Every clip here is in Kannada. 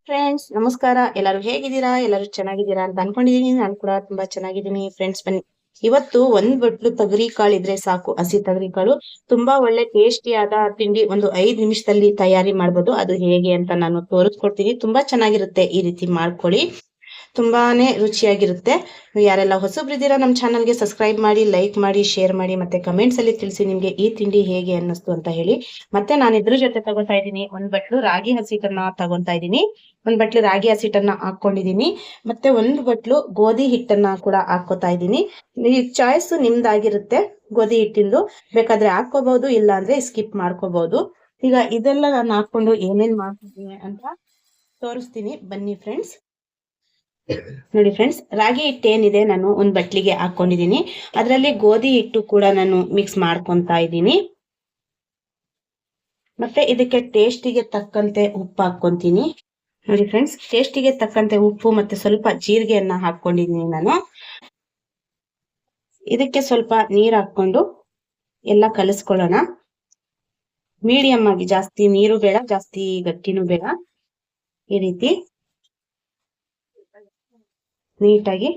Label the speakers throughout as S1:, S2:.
S1: ಫ್ರೆಂಡ್ಸ್ ನಮಸ್ಕಾರ. ಎಲ್ಲರೂ ಹೇಗಿದ್ದೀರಾ? ಎಲ್ಲರೂ ಚೆನ್ನಾಗಿದ್ದೀರಾ ಅಂತ ಅನ್ಕೊಂಡಿದೀನಿ. ನಾನು ಕೂಡ ತುಂಬಾ ಚೆನ್ನಾಗಿದ್ದೀನಿ. ಫ್ರೆಂಡ್ಸ್ ಬನ್ನಿ, ಇವತ್ತು ಒಂದ್ ಬಟ್ಲು ತೊಗರಿ ಕಾಳು ಇದ್ರೆ ಸಾಕು, ಹಸಿ ತೊಗರಿ ಕಾಳು. ತುಂಬಾ ಒಳ್ಳೆ ಟೇಸ್ಟಿಯಾದ ತಿಂಡಿ ಒಂದು 5 ನಿಮಿಷದಲ್ಲಿ ತಯಾರಿ ಮಾಡ್ಬೋದು. ಅದು ಹೇಗೆ ಅಂತ ನಾನು ತೋರಿಸ್ಕೊಡ್ತೀನಿ. ತುಂಬಾ ಚೆನ್ನಾಗಿರುತ್ತೆ, ಈ ರೀತಿ ಮಾಡ್ಕೊಳ್ಳಿ. ತುಂಬಾನೇ ರುಚಿಯಾಗಿರುತ್ತೆ. ಯಾರೆಲ್ಲ ಹೊಸಬ್ರಿದ್ದೀರಾ ನಮ್ಮ ಚಾನಲ್ಗೆ ಸಬ್ಸ್ಕ್ರೈಬ್ ಮಾಡಿ, ಲೈಕ್ ಮಾಡಿ, ಶೇರ್ ಮಾಡಿ, ಮತ್ತೆ ಕಮೆಂಟ್ಸ್ ಅಲ್ಲಿ ತಿಳಿಸಿ ನಿಮ್ಗೆ ಈ ತಿಂಡಿ ಹೇಗೆ ಅನ್ನಿಸ್ತು ಅಂತ ಹೇಳಿ. ಮತ್ತೆ ನಾನು ಇದ್ರ ಜೊತೆ ತಗೋತಾ ಇದ್ದೀನಿ ಒಂದ್ ಬಟ್ಲು ರಾಗಿ ಹಸಿಟ್ಟನ್ನ ತಗೊಂತಾ ಇದ್ದೀನಿ. ಒಂದ್ ಬಟ್ಲು ರಾಗಿ ಹಸಿಟ್ಟನ್ನ ಹಾಕೊಂಡಿದೀನಿ. ಮತ್ತೆ ಒಂದು ಬಟ್ಲು ಗೋಧಿ ಹಿಟ್ಟನ್ನ ಕೂಡ ಹಾಕೋತಾ ಇದ್ದೀನಿ. ಈ ಚಾಯ್ಸ್ ನಿಮ್ದಾಗಿರುತ್ತೆ. ಗೋಧಿ ಹಿಟ್ಟಿಂದು ಬೇಕಾದ್ರೆ ಹಾಕೋಬಹುದು, ಇಲ್ಲ ಅಂದ್ರೆ ಸ್ಕಿಪ್ ಮಾಡ್ಕೋಬಹುದು. ಈಗ ಇದೆಲ್ಲ ನಾನು ಹಾಕೊಂಡು ಏನೇನ್ ಮಾಡ್ತಿದ್ದೀನಿ ಅಂತ ತೋರಿಸ್ತೀನಿ, ಬನ್ನಿ ಫ್ರೆಂಡ್ಸ್. ನೋಡಿ ಫ್ರೆಂಡ್ಸ್, ರಾಗಿ ಹಿಟ್ಟು ಏನಿದೆ ನಾನು ಒಂದ್ ಬಟ್ಲಿಗೆ ಹಾಕೊಂಡಿದೀನಿ. ಅದರಲ್ಲಿ ಗೋಧಿ ಹಿಟ್ಟು ಕೂಡ ನಾನು ಮಿಕ್ಸ್ ಮಾಡ್ಕೊಂತಾ ಇದ್ದೀನಿ. ಮತ್ತೆ ಇದಕ್ಕೆ ಟೇಸ್ಟಿಗೆ ತಕ್ಕಂತೆ ಉಪ್ಪು ಹಾಕೊಂತೀನಿ. ನೋಡಿ ಫ್ರೆಂಡ್ಸ್, ಟೇಸ್ಟಿಗೆ ತಕ್ಕಂತೆ ಉಪ್ಪು ಮತ್ತೆ ಸ್ವಲ್ಪ ಜೀರಿಗೆಯನ್ನ ಹಾಕೊಂಡಿದೀನಿ ನಾನು. ಇದಕ್ಕೆ ಸ್ವಲ್ಪ ನೀರ್ ಹಾಕೊಂಡು ಎಲ್ಲ ಕಲಿಸ್ಕೊಳ್ಳೋಣ. ಮೀಡಿಯಂ ಆಗಿ, ಜಾಸ್ತಿ ನೀರು ಬೇಡ, ಜಾಸ್ತಿ ಗಟ್ಟಿನೂ ಬೇಡ. ಈ ರೀತಿ ನೀಟಾಗಿ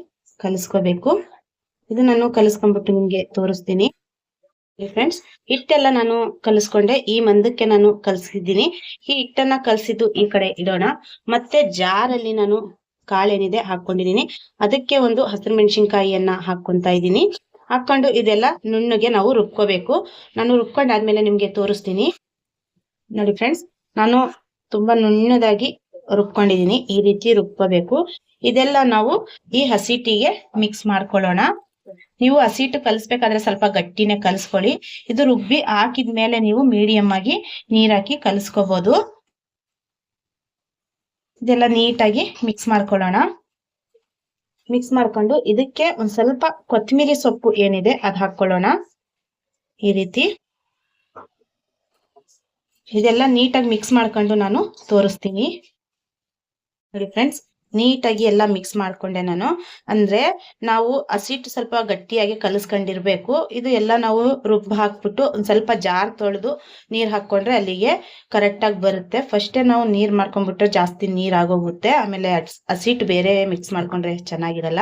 S1: ಕಲಿಸ್ಕೋಬೇಕು. ಇದು ನಾನು ಕಲಿಸ್ಕೊಂಡ್ಬಿಟ್ಟು ನಿಮ್ಗೆ ತೋರಿಸ್ತೀನಿ. ಫ್ರೆಂಡ್ಸ್, ಹಿಟ್ಟೆಲ್ಲ ನಾನು ಕಲಿಸ್ಕೊಂಡೆ. ಈ ಮಂದಕ್ಕೆ ನಾನು ಕಲ್ಸಿದ್ದೀನಿ. ಈ ಹಿಟ್ಟನ್ನ ಕಲ್ಸಿದ್ದು ಈ ಕಡೆ ಇಡೋಣ. ಮತ್ತೆ ಜಾರಲ್ಲಿ ನಾನು ಕಾಳೇನಿದೆ ಹಾಕೊಂಡಿದೀನಿ. ಅದಕ್ಕೆ ಒಂದು ಹಸಿರು ಮೆಣಸಿನ್ಕಾಯಿಯನ್ನ ಹಾಕೊಂತಾ ಇದ್ದೀನಿ. ಹಾಕೊಂಡು ಇದೆಲ್ಲ ನುಣ್ಣಗೆ ನಾವು ರುಬ್ಕೋಬೇಕು. ನಾನು ರುಬ್ಕೊಂಡಾದ್ಮೇಲೆ ನಿಮ್ಗೆ ತೋರಿಸ್ತೀನಿ. ನೋಡಿ ಫ್ರೆಂಡ್ಸ್, ನಾನು ತುಂಬಾ ನುಣ್ಣದಾಗಿ ರುಬ್ಕೊಂಡಿದೀನಿ. ಈ ರೀತಿ ರುಬ್ಕೋಬೇಕು. ಇದೆಲ್ಲ ನಾವು ಈ ಹಸಿಟ್ಟಿಗೆ ಮಿಕ್ಸ್ ಮಾಡ್ಕೊಳ್ಳೋಣ. ನೀವು ಹಸಿಟ್ಟು ಕಲಿಸ್ಬೇಕಾದ್ರೆ ಸ್ವಲ್ಪ ಗಟ್ಟಿನೇ ಕಲಿಸ್ಕೊಳ್ಳಿ. ಇದು ರುಬ್ಬಿ ಹಾಕಿದ್ಮೇಲೆ ನೀವು ಮೀಡಿಯಂ ಆಗಿ ನೀರ್ ಹಾಕಿ ಕಲಿಸ್ಕೋಬಹುದು. ಇದೆಲ್ಲ ನೀಟಾಗಿ ಮಿಕ್ಸ್ ಮಾಡ್ಕೊಳ್ಳೋಣ. ಮಿಕ್ಸ್ ಮಾಡ್ಕೊಂಡು ಇದಕ್ಕೆ ಒಂದ್ ಸ್ವಲ್ಪ ಕೊತ್ತಂಬರಿ ಸೊಪ್ಪು ಏನಿದೆ ಅದ್ ಹಾಕೊಳ್ಳೋಣ. ಈ ರೀತಿ ಇದೆಲ್ಲ ನೀಟಾಗಿ ಮಿಕ್ಸ್ ಮಾಡ್ಕೊಂಡು ನಾನು ತೋರಿಸ್ತೀನಿ. ನೋಡಿ ಫ್ರೆಂಡ್ಸ್, ನೀಟಾಗಿ ಎಲ್ಲ ಮಿಕ್ಸ್ ಮಾಡ್ಕೊಂಡೆ ನಾನು. ಅಂದ್ರೆ ನಾವು ಹಸಿಟ್ಟು ಸ್ವಲ್ಪ ಗಟ್ಟಿಯಾಗಿ ಕಲಿಸ್ಕೊಂಡಿರ್ಬೇಕು. ಇದು ಎಲ್ಲ ನಾವು ಹಾಕ್ಬಿಟ್ಟು ಒಂದ್ ಸ್ವಲ್ಪ ಜಾರ್ ತೊಳೆದು ನೀರ್ ಹಾಕೊಂಡ್ರೆ ಅಲ್ಲಿಗೆ ಕರೆಕ್ಟ್ ಆಗಿ ಬರುತ್ತೆ. ಫಸ್ಟೇ ನಾವು ನೀರ್ ಮಾಡ್ಕೊಂಡ್ಬಿಟ್ರೆ ಜಾಸ್ತಿ ನೀರ್ ಆಗೋಗುತ್ತೆ. ಆಮೇಲೆ ಹಸಿಟ್ಟು ಬೇರೆ ಮಿಕ್ಸ್ ಮಾಡ್ಕೊಂಡ್ರೆ ಚೆನ್ನಾಗಿರಲ್ಲ.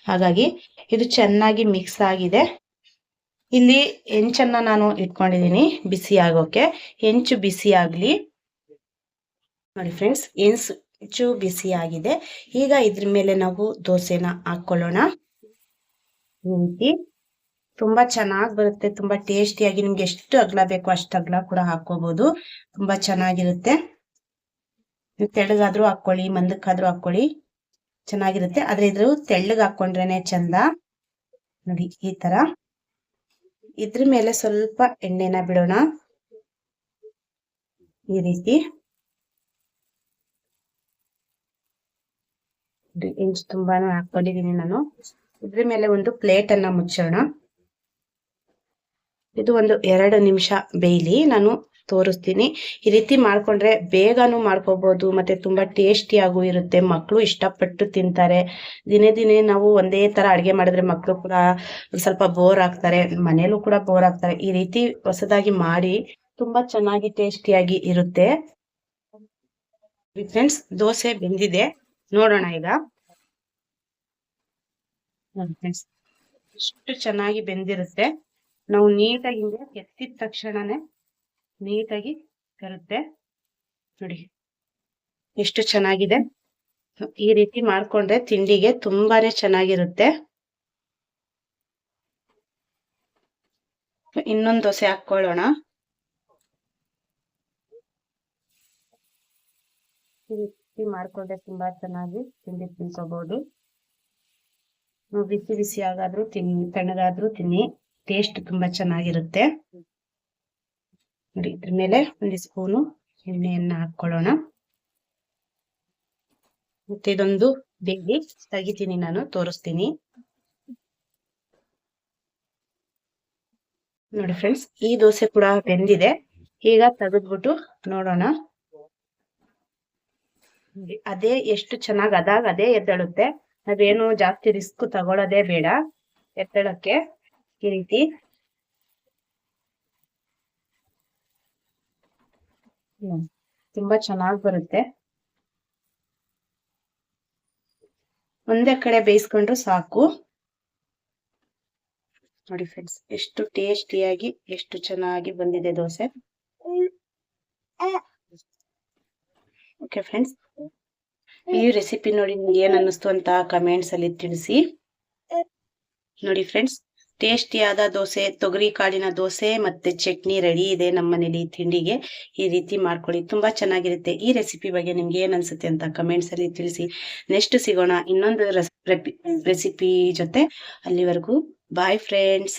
S1: ಹಾಗಾಗಿ ಇದು ಚೆನ್ನಾಗಿ ಮಿಕ್ಸ್ ಆಗಿದೆ. ಇಲ್ಲಿ ಹೆಂಚನ್ನ ನಾನು ಇಟ್ಕೊಂಡಿದೀನಿ ಬಿಸಿ ಆಗೋಕೆ. ಹೆಂಚು ಬಿಸಿ ಆಗ್ಲಿ. ನೋಡಿ ಫ್ರೆಂಡ್ಸ್, ಹೆಂಚು ಬಿಸಿ ಆಗಿದೆ. ಈಗ ಇದ್ರ ಮೇಲೆ ನಾವು ದೋಸೆನ ಹಾಕೊಳ್ಳೋಣ. ಈ ರೀತಿ ತುಂಬಾ ಚೆನ್ನಾಗಿ ಬರುತ್ತೆ. ತುಂಬಾ ಟೇಸ್ಟಿಯಾಗಿ, ನಿಮ್ಗೆ ಎಷ್ಟು ಅಗಲ ಬೇಕೋ ಅಷ್ಟು ಅಗಲ ಕೂಡ ಹಾಕೋಬಹುದು. ತುಂಬಾ ಚೆನ್ನಾಗಿರುತ್ತೆ. ತೆಳ್ಳಗಾದ್ರೂ ಹಾಕೊಳ್ಳಿ, ಮಂದಕ್ಕಾದ್ರೂ ಹಾಕೊಳ್ಳಿ, ಚೆನ್ನಾಗಿರುತ್ತೆ. ಆದ್ರೆ ಇದ್ರ ತೆಳ್ಳಗ್ ಹಾಕೊಂಡ್ರೇನೆ ಚಂದ. ನೋಡಿ ಈ ತರ. ಇದ್ರ ಮೇಲೆ ಸ್ವಲ್ಪ ಎಣ್ಣೆನ ಬಿಡೋಣ. ಈ ರೀತಿ ಹೆಂಚು ತುಂಬಾನು ಹಾಕೊಂಡಿದೀನಿ ನಾನು. ಇದ್ರ ಮೇಲೆ ಒಂದು ಪ್ಲೇಟ್ ಅನ್ನ ಮುಚ್ಚೋಣ. ಇದು ಒಂದು 2 ನಿಮಿಷ ಬೇಯಲಿ, ನಾನು ತೋರಿಸ್ತೀನಿ. ಈ ರೀತಿ ಮಾಡ್ಕೊಂಡ್ರೆ ಬೇಗನೂ ಮಾಡ್ಕೋಬಹುದು, ಮತ್ತೆ ತುಂಬಾ ಟೇಸ್ಟಿಯಾಗೂ ಇರುತ್ತೆ. ಮಕ್ಕಳು ಇಷ್ಟಪಟ್ಟು ತಿಂತಾರೆ. ದಿನೇ ದಿನೇ ನಾವು ಒಂದೇ ತರ ಅಡ್ಗೆ ಮಾಡಿದ್ರೆ ಮಕ್ಕಳು ಕೂಡ ಸ್ವಲ್ಪ ಬೋರ್ ಆಗ್ತಾರೆ, ಮನೇಲೂ ಕೂಡ ಬೋರ್ ಆಗ್ತಾರೆ. ಈ ರೀತಿ ಹೊಸದಾಗಿ ಮಾಡಿ ತುಂಬಾ ಚೆನ್ನಾಗಿ ಟೇಸ್ಟಿಯಾಗಿ ಇರುತ್ತೆ. ಫ್ರೆಂಡ್ಸ್, ದೋಸೆ ಬೆಂದಿದೆ, ನೋಡೋಣ ಈಗ. ಫ್ರೆಂಡ್ಸ್, ಇಷ್ಟು ಚೆನ್ನಾಗಿ ಬೆಂದಿರುತ್ತೆ. ನಾವು ನೀಟಾಗಿ ಹಿಂಗೆ ಎತ್ತಿದ ತಕ್ಷಣನೇ ನೀಟಾಗಿ ಬರುತ್ತೆ. ನೋಡಿ ಎಷ್ಟು ಚೆನ್ನಾಗಿದೆ. ಈ ರೀತಿ ಮಾಡ್ಕೊಂಡ್ರೆ ತಿಂಡಿಗೆ ತುಂಬಾನೇ ಚೆನ್ನಾಗಿರುತ್ತೆ. ಇನ್ನೊಂದು ದೋಸೆ ಹಾಕೊಳ್ಳೋಣ. ಈ ರೀತಿ ಮಾಡ್ಕೊಂಡ್ರೆ ತುಂಬಾ ಚೆನ್ನಾಗಿ ತಿಂಡಿ ತಿನ್ಕೋಬಹುದು. ನೀವು ಬಿಸಿ ಬಿಸಿ ಆಗಾದ್ರೂ ತಿನ್ನಿ, ತಣ್ಣಗಾದ್ರೂ ತಿನ್ನಿ, ಟೇಸ್ಟ್ ತುಂಬಾ ಚೆನ್ನಾಗಿರುತ್ತೆ. ನೋಡಿ, ಇದ್ರ ಮೇಲೆ ಒಂದು ಸ್ಪೂನು ಎಣ್ಣೆಯನ್ನ ಹಾಕೊಳ್ಳೋಣ. ಮತ್ತೆ ಇದೊಂದು ಬೇಗ ತೆಗಿತೀನಿ, ನಾನು ತೋರಿಸ್ತೀನಿ. ನೋಡಿ ಫ್ರೆಂಡ್ಸ್, ಈ ದೋಸೆ ಕೂಡ ಬೆಂದಿದೆ. ಈಗ ತೆಗೆದ್ಬಿಟ್ಟು ನೋಡೋಣ. ಅದೇ ಎಷ್ಟು ಚೆನ್ನಾಗಿ ಅದೇ ಎದ್ದೇಳುತ್ತೆ. ಅದೇನು ಜಾಸ್ತಿ ರಿಸ್ಕ್ ತಗೊಳ್ಳೋದೇ ಬೇಡ ಎತ್ತಳಕ್ಕೆ. ಈ ರೀತಿ ತುಂಬಾ ಚೆನ್ನಾಗಿ ಬರುತ್ತೆ. ಒಂದೇ ಕಡೆ ಬೇಯಿಸ್ಕೊಂಡ್ರು ಸಾಕು. ನೋಡಿ ಫ್ರೆಂಡ್ಸ್, ಎಷ್ಟು ಟೇಸ್ಟಿಯಾಗಿ ಎಷ್ಟು ಚೆನ್ನಾಗಿ ಬಂದಿದೆ ದೋಸೆ. ಓಕೆ ಫ್ರೆಂಡ್ಸ್, ಈ ರೆಸಿಪಿ ನೋಡಿ ನಿಮ್ಗೆ ಏನ್ ಅನ್ನಿಸ್ತು ಅಂತ ಕಮೆಂಟ್ಸ್ ಅಲ್ಲಿ ತಿಳಿಸಿ. ನೋಡಿ ಫ್ರೆಂಡ್ಸ್, ಟೇಸ್ಟಿಯಾದ ದೋಸೆ, ತೊಗರಿ ಕಾಳಿನ ದೋಸೆ ಮತ್ತೆ ಚಟ್ನಿ ರೆಡಿ ಇದೆ ನಮ್ಮ ಮನೇಲಿ ತಿಂಡಿಗೆ. ಈ ರೀತಿ ಮಾಡ್ಕೊಳ್ಳಿ, ತುಂಬಾ ಚೆನ್ನಾಗಿರುತ್ತೆ. ಈ ರೆಸಿಪಿ ಬಗ್ಗೆ ನಿಮ್ಗೆ ಏನ್ ಅನ್ಸುತ್ತೆ ಅಂತ ಕಮೆಂಟ್ಸ್ ಅಲ್ಲಿ ತಿಳಿಸಿ. ನೆಕ್ಸ್ಟ್ ಸಿಗೋಣ ಇನ್ನೊಂದು ರೆಸಿಪಿ ಜೊತೆ. ಅಲ್ಲಿವರೆಗೂ ಬಾಯ್ ಫ್ರೆಂಡ್ಸ್.